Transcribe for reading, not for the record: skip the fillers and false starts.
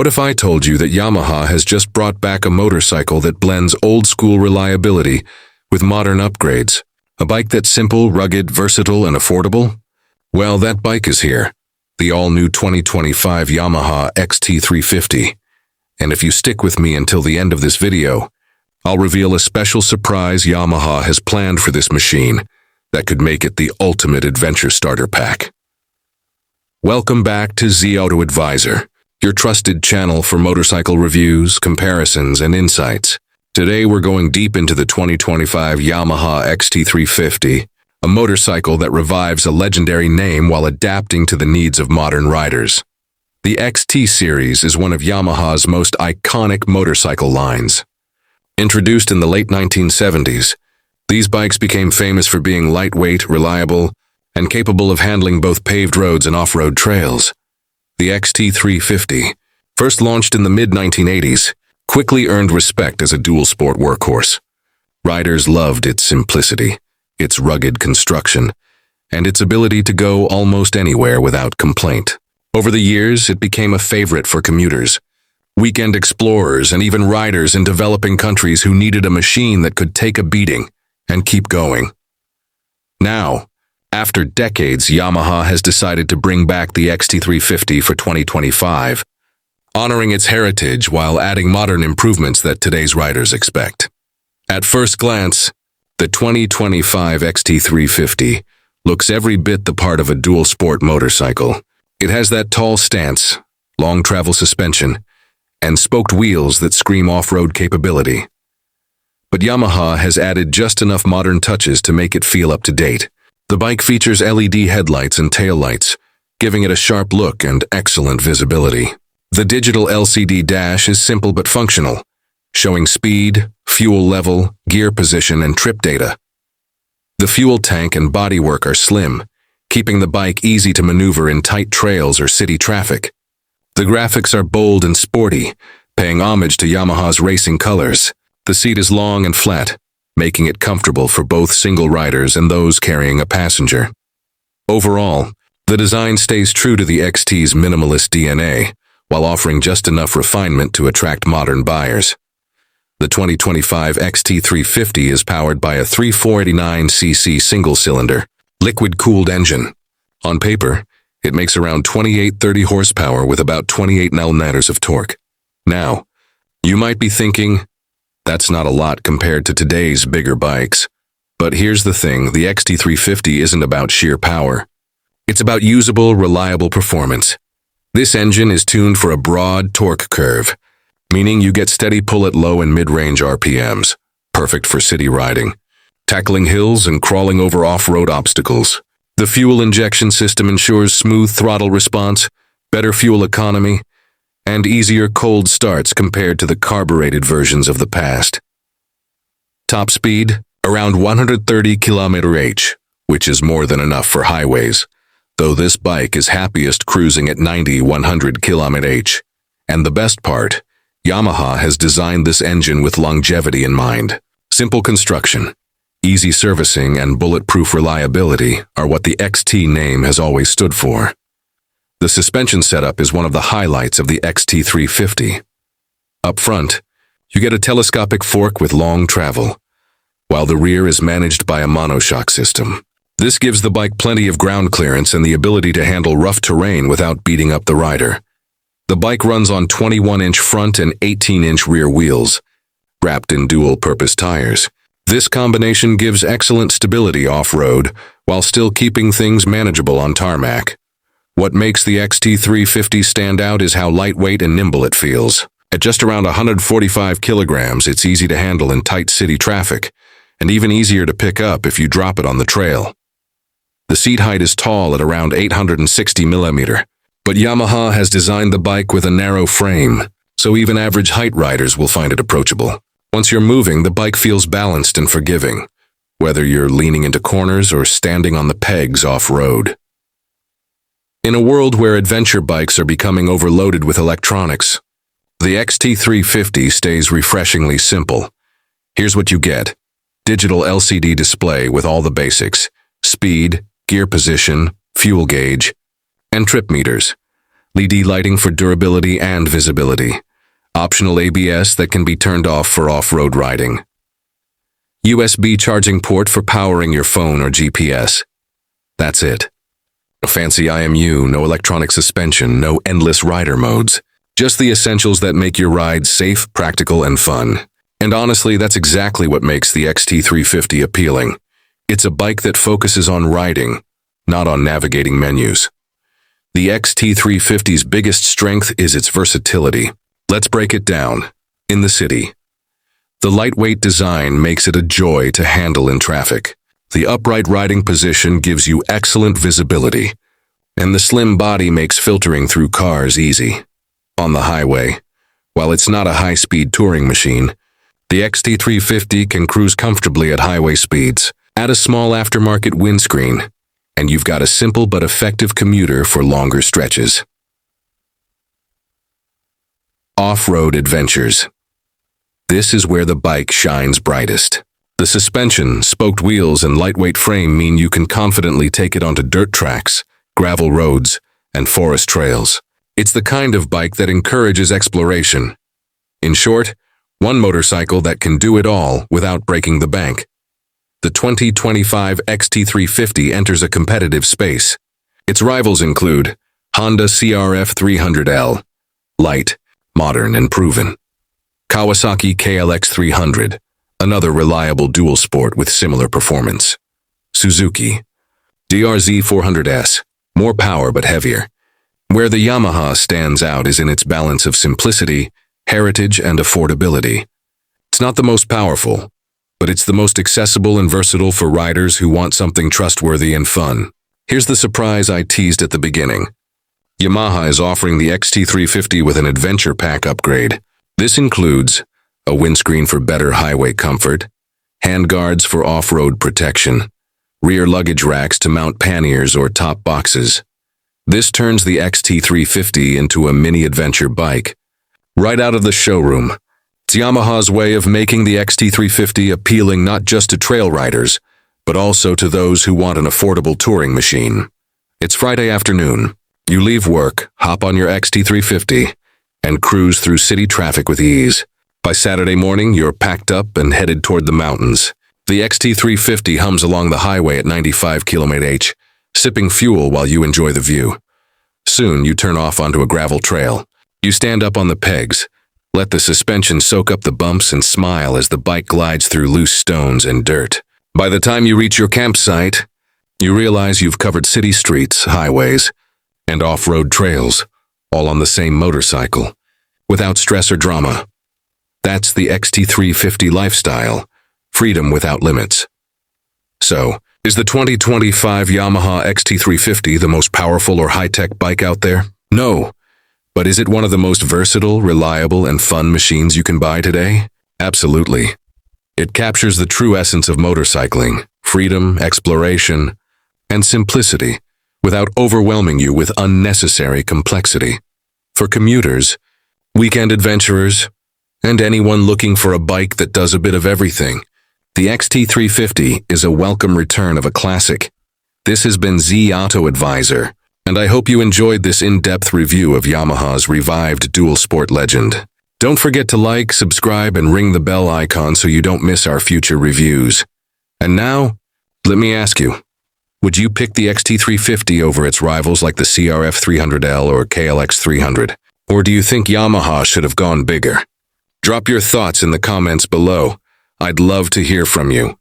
What if I told you that Yamaha has just brought back a motorcycle that blends old-school reliability with modern upgrades? A bike that's simple, rugged, versatile, and affordable? Well, that bike is here. The all-new 2025 Yamaha XT350. And if you stick with me until the end of this video, I'll reveal a special surprise Yamaha has planned for this machine that could make it the ultimate adventure starter pack. Welcome back to Z Auto Advisor, your trusted channel for motorcycle reviews, comparisons, and insights. Today we're going deep into the 2025 Yamaha XT350, a motorcycle that revives a legendary name while adapting to the needs of modern riders. The XT series is one of Yamaha's most iconic motorcycle lines. Introduced in the late 1970s, these bikes became famous for being lightweight, reliable, and capable of handling both paved roads and off-road trails. The XT350, first launched in the mid-1980s, quickly earned respect as a dual-sport workhorse. Riders loved its simplicity, its rugged construction, and its ability to go almost anywhere without complaint. Over the years, it became a favorite for commuters, weekend explorers, and even riders in developing countries who needed a machine that could take a beating and keep going. Now, after decades, Yamaha has decided to bring back the XT350 for 2025, honoring its heritage while adding modern improvements that today's riders expect. At first glance, the 2025 XT350 looks every bit the part of a dual-sport motorcycle. It has that tall stance, long travel suspension, and spoked wheels that scream off-road capability. But Yamaha has added just enough modern touches to make it feel up to date. The bike features LED headlights and taillights, giving it a sharp look and excellent visibility. The digital LCD dash is simple but functional, showing speed, fuel level, gear position, and trip data. The fuel tank and bodywork are slim, keeping the bike easy to maneuver in tight trails or city traffic. The graphics are bold and sporty, paying homage to Yamaha's racing colors. The seat is long and flat, making it comfortable for both single riders and those carrying a passenger. Overall, the design stays true to the XT's minimalist DNA, while offering just enough refinement to attract modern buyers. The 2025 XT350 is powered by a 389cc single-cylinder, liquid-cooled engine. On paper, it makes around 28-30 horsepower with about 28 Nm of torque. Now, you might be thinking, that's not a lot compared to today's bigger bikes. But here's the thing, the XT350 isn't about sheer power. It's about usable, reliable performance. This engine is tuned for a broad torque curve, meaning you get steady pull at low and mid-range RPMs, perfect for city riding, tackling hills and crawling over off-road obstacles. The fuel injection system ensures smooth throttle response, better fuel economy, and easier cold starts compared to the carbureted versions of the past. Top speed, around 130 km/h, which is more than enough for highways, though this bike is happiest cruising at 90-100 km/h. And the best part, Yamaha has designed this engine with longevity in mind. Simple construction, easy servicing, and bulletproof reliability are what the XT name has always stood for. The suspension setup is one of the highlights of the XT350. Up front, you get a telescopic fork with long travel, while the rear is managed by a monoshock system. This gives the bike plenty of ground clearance and the ability to handle rough terrain without beating up the rider. The bike runs on 21-inch front and 18-inch rear wheels, wrapped in dual-purpose tires. This combination gives excellent stability off-road while still keeping things manageable on tarmac. What makes the XT350 stand out is how lightweight and nimble it feels. At just around 145 kilograms, it's easy to handle in tight city traffic, and even easier to pick up if you drop it on the trail. The seat height is tall at around 860 mm, but Yamaha has designed the bike with a narrow frame, so even average height riders will find it approachable. Once you're moving, the bike feels balanced and forgiving, whether you're leaning into corners or standing on the pegs off-road. In a world where adventure bikes are becoming overloaded with electronics, the XT350 stays refreshingly simple. Here's what you get: digital LCD display with all the basics, speed, gear position, fuel gauge, and trip meters. LED lighting for durability and visibility. Optional ABS that can be turned off for off-road riding. USB charging port for powering your phone or GPS. That's it. No fancy IMU, no electronic suspension, no endless rider modes. Just the essentials that make your ride safe, practical, and fun. And honestly, that's exactly what makes the XT350 appealing. It's a bike that focuses on riding, not on navigating menus. The XT350's biggest strength is its versatility. Let's break it down. In the city, the lightweight design makes it a joy to handle in traffic. The upright riding position gives you excellent visibility, and the slim body makes filtering through cars easy. On the highway, while it's not a high-speed touring machine, the XT350 can cruise comfortably at highway speeds. Add a small aftermarket windscreen, and you've got a simple but effective commuter for longer stretches. Off-road adventures. This is where the bike shines brightest. The suspension, spoked wheels, and lightweight frame mean you can confidently take it onto dirt tracks, gravel roads, and forest trails. It's the kind of bike that encourages exploration. In short, one motorcycle that can do it all without breaking the bank. The 2025 XT350 enters a competitive space. Its rivals include Honda CRF 300L, light, modern, and proven. Kawasaki KLX 300, another reliable dual sport with similar performance. Suzuki DRZ 400S, more power but heavier. Where the Yamaha stands out is in its balance of simplicity, heritage, and affordability. It's not the most powerful, but it's the most accessible and versatile for riders who want something trustworthy and fun. Here's the surprise I teased at the beginning. Yamaha is offering the XT350 with an adventure pack upgrade. This includes a windscreen for better highway comfort, handguards for off-road protection, rear luggage racks to mount panniers or top boxes. This turns the XT350 into a mini adventure bike. Right out of the showroom, it's Yamaha's way of making the XT350 appealing not just to trail riders, but also to those who want an affordable touring machine. It's Friday afternoon. You leave work, hop on your XT350, and cruise through city traffic with ease. By Saturday morning, you're packed up and headed toward the mountains. The XT350 hums along the highway at 95 km/h, sipping fuel while you enjoy the view. Soon, you turn off onto a gravel trail. You stand up on the pegs, let the suspension soak up the bumps, and smile as the bike glides through loose stones and dirt. By the time you reach your campsite, you realize you've covered city streets, highways, and off-road trails, all on the same motorcycle, without stress or drama. That's the XT350 lifestyle, freedom without limits. So, is the 2025 Yamaha XT350 the most powerful or high-tech bike out there? No. But is it one of the most versatile, reliable, and fun machines you can buy today? Absolutely. It captures the true essence of motorcycling, freedom, exploration, and simplicity, without overwhelming you with unnecessary complexity. For commuters, weekend adventurers, and anyone looking for a bike that does a bit of everything, the XT350 is a welcome return of a classic. This has been Z Auto Advisor, and I hope you enjoyed this in-depth review of Yamaha's revived dual sport legend. Don't forget to like, subscribe, and ring the bell icon so you don't miss our future reviews. And now, let me ask you, would you pick the XT350 over its rivals like the CRF 300L or KLX 300? Or do you think Yamaha should have gone bigger? Drop your thoughts in the comments below. I'd love to hear from you.